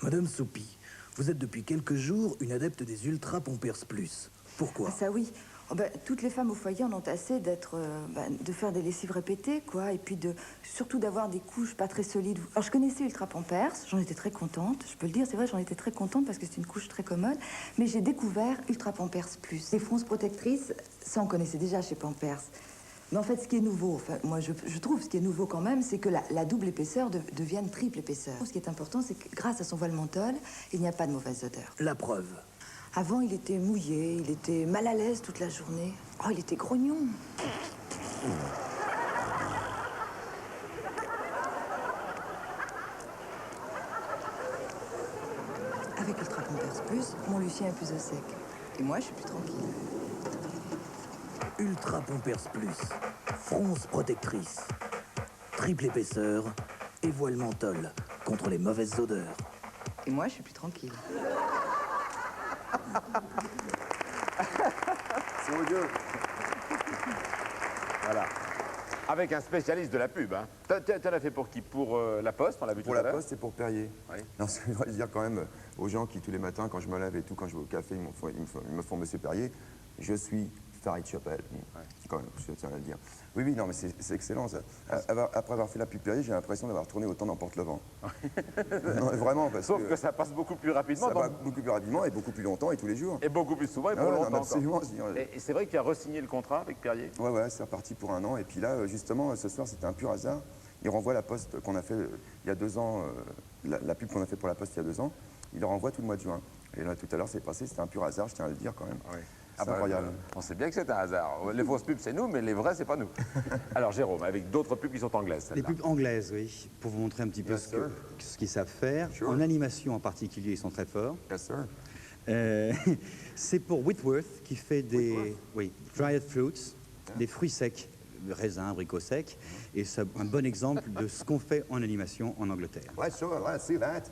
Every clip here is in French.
Madame Soupy, vous êtes depuis quelques jours une adepte des Ultra Pampers Plus. Pourquoi? Ah, ça oui. Oh, toutes les femmes au foyer en ont assez de faire des lessives répétées, quoi, et puis surtout d'avoir des couches pas très solides. Alors je connaissais Ultra Pampers, j'en étais très contente, je peux le dire, c'est vrai, j'en étais très contente parce que c'est une couche très commode, mais j'ai découvert Ultra Pampers Plus. Les fronces protectrices, ça on connaissait déjà chez Pampers. Mais en fait, ce qui est nouveau, enfin, moi je trouve ce qui est nouveau quand même, c'est que la double épaisseur devienne triple épaisseur. Ce qui est important, c'est que grâce à son voile menthol, il n'y a pas de mauvaise odeur. La preuve. Avant, il était mouillé, il était mal à l'aise toute la journée. Oh, il était grognon. Avec Ultra Pampers Plus, mon Lucien est plus au sec. Et moi, je suis plus tranquille. Ultra Pampers Plus. Fronce protectrice. Triple épaisseur et voile menthol contre les mauvaises odeurs. Et moi, je suis plus tranquille. C'est odieux. Voilà. Avec un spécialiste de la pub, hein. T'en as fait pour qui? Pour La Poste, on l'a vu tout à l'heure. Pour La Poste et pour Perrier. Oui. Non, ce que je voudrais dire quand même aux gens qui, tous les matins, quand je me lève et tout, quand je vais au café, ils me font Monsieur Perrier, je suis Farid Chapelle. Quand même, je tiens à le dire. Oui, oui, non, mais c'est excellent, ça. Après avoir fait la pub Perrier, j'ai l'impression d'avoir tourné autant dans Porte-le-Vent. Non, vraiment, parce Sauf que ça passe beaucoup plus rapidement. Ça va beaucoup plus rapidement et beaucoup plus longtemps et tous les jours. Et beaucoup plus souvent et pour Ah ouais, longtemps. non, absolument. Et c'est vrai que tu as re-signé le contrat avec Perrier? Ouais, ouais, c'est reparti pour 1 an. Et puis là, justement, ce soir, c'était un pur hasard. Il renvoie La Poste qu'on a fait il y a 2 ans, la pub qu'on a fait pour La Poste il y a 2 ans, il le renvoie tout le mois de juin. Et là, tout à l'heure, c'est passé, c'était un pur hasard, je tiens à le dire quand même. Oui. C'est incroyable. On sait bien que c'est un hasard. Les fausses pubs, c'est nous, mais les vraies, c'est pas nous. Alors, Jérôme, avec d'autres pubs qui sont anglaises, Les celles-là. pubs anglaises, oui, pour vous montrer un petit peu ce qu'ils savent faire. Sure. En animation en particulier, ils sont très forts. Yes, sir. C'est pour Whitworth qui fait des dried fruits, des fruits secs, raisins, abricots secs. Et c'est un bon exemple de ce qu'on fait en animation en Angleterre. Let's see that.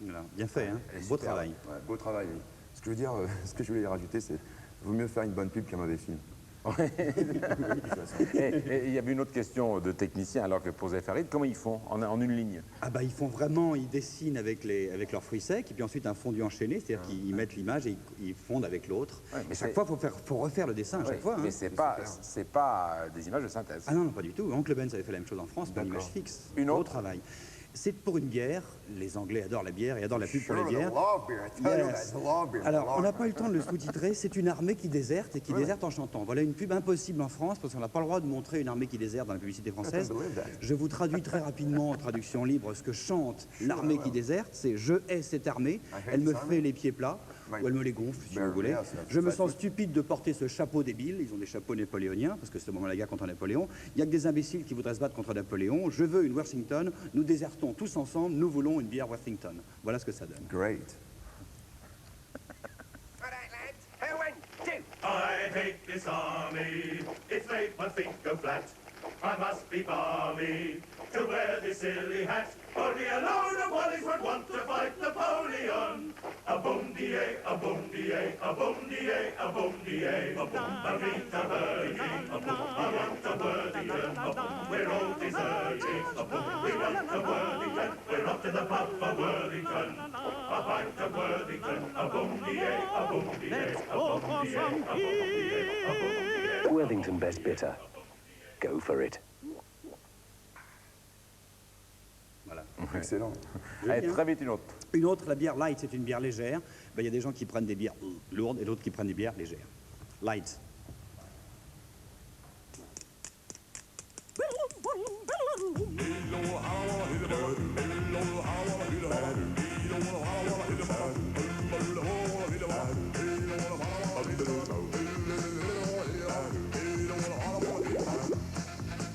Voilà, bien fait, hein. Elle est Beau super. travail. Ouais, beau travail, oui. Ce que je veux dire, ce que je voulais rajouter, c'est vaut mieux faire une bonne pub qu'un mauvais film. Et il y avait une autre question de technicien, alors que posait Farid. Comment ils font en une ligne? Ah bah ils font vraiment, ils dessinent avec leurs fruits secs et puis ensuite un fondu enchaîné, c'est-à-dire qu'ils mettent l'image et ils fondent avec l'autre. Ouais, mais chaque fois, faut refaire le dessin à chaque fois. Mais Hein. c'est pas des images de synthèse. Ah non, non, pas du tout. Oncle Ben avait fait la même chose en France pour l'image fixe. Une Beau autre travail. C'est pour une bière. Les Anglais adorent la bière et adorent la pub pour les bières. Yes. Alors, on n'a pas eu le temps de le sous-titrer. C'est une armée qui déserte et qui déserte en chantant. Voilà une pub impossible en France parce qu'on n'a pas le droit de montrer une armée qui déserte dans la publicité française. Je vous traduis très rapidement en traduction libre ce que chante l'armée qui déserte. C'est « Je hais cette armée, elle me fait les pieds plats ». Ou elle me les gonfle, si vous voulez. Je me sens stupide de porter ce chapeau débile. Ils ont des chapeaux napoléoniens, parce que c'est au moment de la guerre contre Napoléon. Il n'y a que des imbéciles qui voudraient se battre contre Napoléon. Je veux une Worthington. Nous désertons tous ensemble. Nous voulons une bière Worthington. Voilà ce que ça donne. Great. I hate this army, it's made one think go flat. I must be balmy to wear this silly hat. Only a load of wallies would want to fight Napoleon. A boom die, a boom die, a boom die, a boom die, a boom, a beat a hurricane, a boom, I want a Worthington, a boom, we're all deserting, a boom, we want a Worthington, we're off to the pub for Worthington. A pint of Worthington, a boom die, a boom die, a boom die, a boom die, a boom die. Worthington Best Bitter. Go for it. Voilà. Excellent. Allez, très vite, une autre. Une autre, la bière light, c'est une bière légère. Ben, il y a des gens qui prennent des bières lourdes et d'autres qui prennent des bières légères. Light.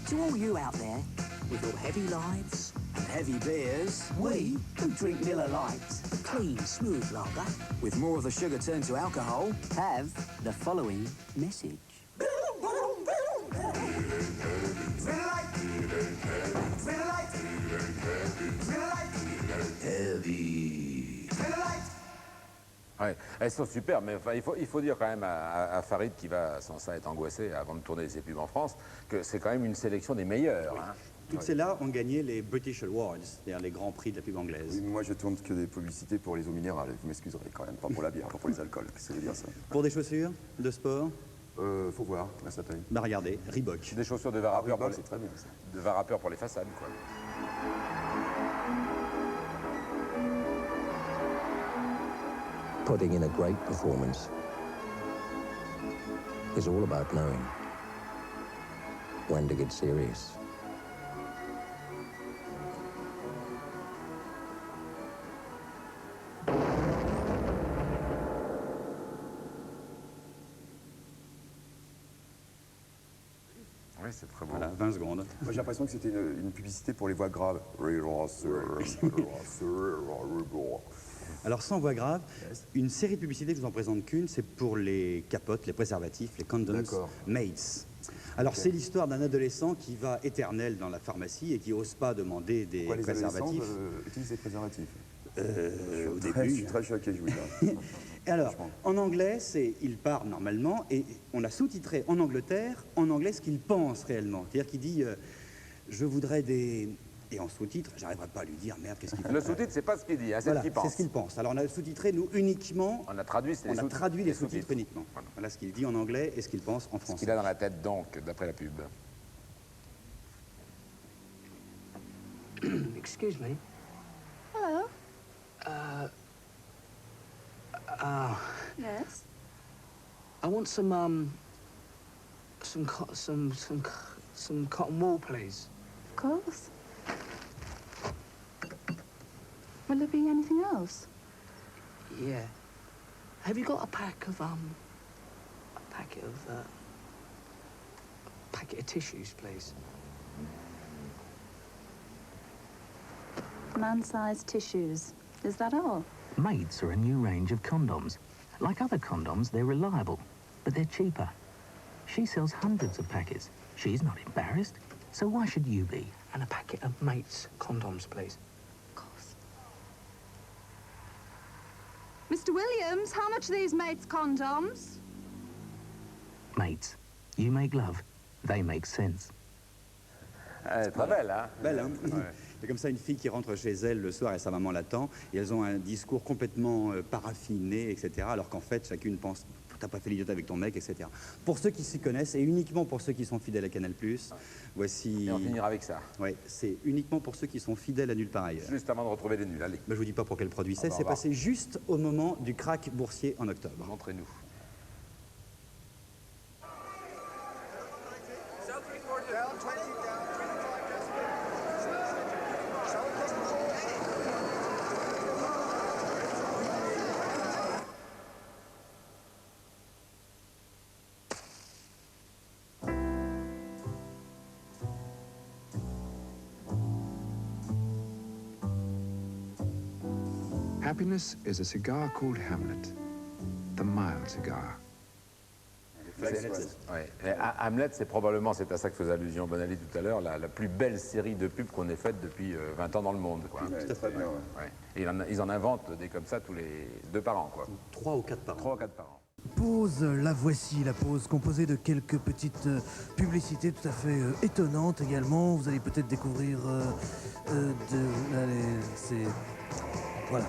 To all you out there, with your heavy lives and heavy beers, we who drink Miller Lite, a clean, smooth lager, with more of the sugar turned to alcohol, have the following message. Ouais, elles sont super, mais enfin, il faut dire quand même à Farid, qui va sans ça être angoissé avant de tourner ses pubs en France, que c'est quand même une sélection des meilleurs. Hein. Toutes celles-là ont gagné les British Awards, c'est-à-dire les grands prix de la pub anglaise. Oui, moi, je tourne que des publicités pour les eaux minérales. Vous m'excuserez quand même, pas pour la bière, pas pour les alcools. Qu'est-ce que ça veut dire, ça? Pour des chaussures de sport, Faut voir, à sa taille. bah regardez, Reebok. Des chaussures de varapeur Reebok, c'est très bien, ça. de varapeur pour les façades, quoi. Putting in a great performance is all about knowing when to get serious. Oui, c'est très beau. Voilà, 20 secondes. Moi, j'ai l'impression que c'était une publicité pour les voix graves. Alors, sans voix grave, une série de publicités, je vous en présente qu'une, c'est pour les capotes, les préservatifs, les condoms D'accord. mates. Alors, c'est l'histoire d'un adolescent qui va éternel dans la pharmacie et qui n'ose pas demander des Pourquoi les adolescents préservatifs. utilisent des préservatifs? Au Je début. suis très choqué, je vous dis. Et alors, en anglais, il part normalement, et on a sous-titré en Angleterre, en anglais, ce qu'il pense réellement. C'est-à-dire qu'il dit je voudrais des. Et en sous-titre, j'arriverai pas à lui dire merde, qu'est-ce qu'il pense. Le sous-titre, c'est pas ce qu'il dit, hein, c'est Voilà, ce qu'il pense. c'est ce qu'il pense. Alors, on a sous-titré, nous, uniquement. On a traduit, On a traduit les sous-titres uniquement. Voilà ce qu'il dit en anglais et ce qu'il pense en Ce français. qu'il a dans la tête, donc, d'après la pub. Excuse me. Hello. Yes. I want some cotton wool, please. Of course. Will there be anything else? Yeah. Have you got a packet of tissues, please? Man-sized tissues. Is that all? Mates are a new range of condoms. Like other condoms, they're reliable, but they're cheaper. She sells hundreds of packets. She's not embarrassed, so why should you be? And a packet of Mates condoms, please. Of course. Mr. Williams, how much are these Mates condoms? Mates, you make love, they make sense. Elle est très belle, hein? Belle, hein. C'est comme ça une fille qui rentre chez elle le soir et sa maman l'attend, et elles ont un discours complètement paraffiné, etc. Alors qu'en fait, chacune pense, t'as pas fait l'idiote avec ton mec, etc. Pour ceux qui s'y connaissent, et uniquement pour ceux qui sont fidèles à Canal+, voici... Et on finira avec ça. Oui, c'est uniquement pour ceux qui sont fidèles à nulle part ailleurs. Juste avant de retrouver les nuls, allez. Ben, je vous dis pas pour quel produit c'est, bah, on c'est va passé juste au moment du crack boursier en octobre. Montrez-nous. Happiness is a cigar called Hamlet, the mild cigar. Ouais. Et Hamlet, c'est probablement, c'est à ça que faisait allusion Bonali tout à l'heure, la plus belle série de pubs qu'on ait faite depuis 20 ans dans le monde. Quoi. Ouais, très bien, ouais. Ouais. Et ils en inventent des comme ça tous les 2 par an. Quoi. 3 ou 4 par an. 3 ou 4 par an. Pause, la voici, la pause composée de quelques petites publicités tout à fait étonnantes également. Vous allez peut-être découvrir allez, c'est... Voilà.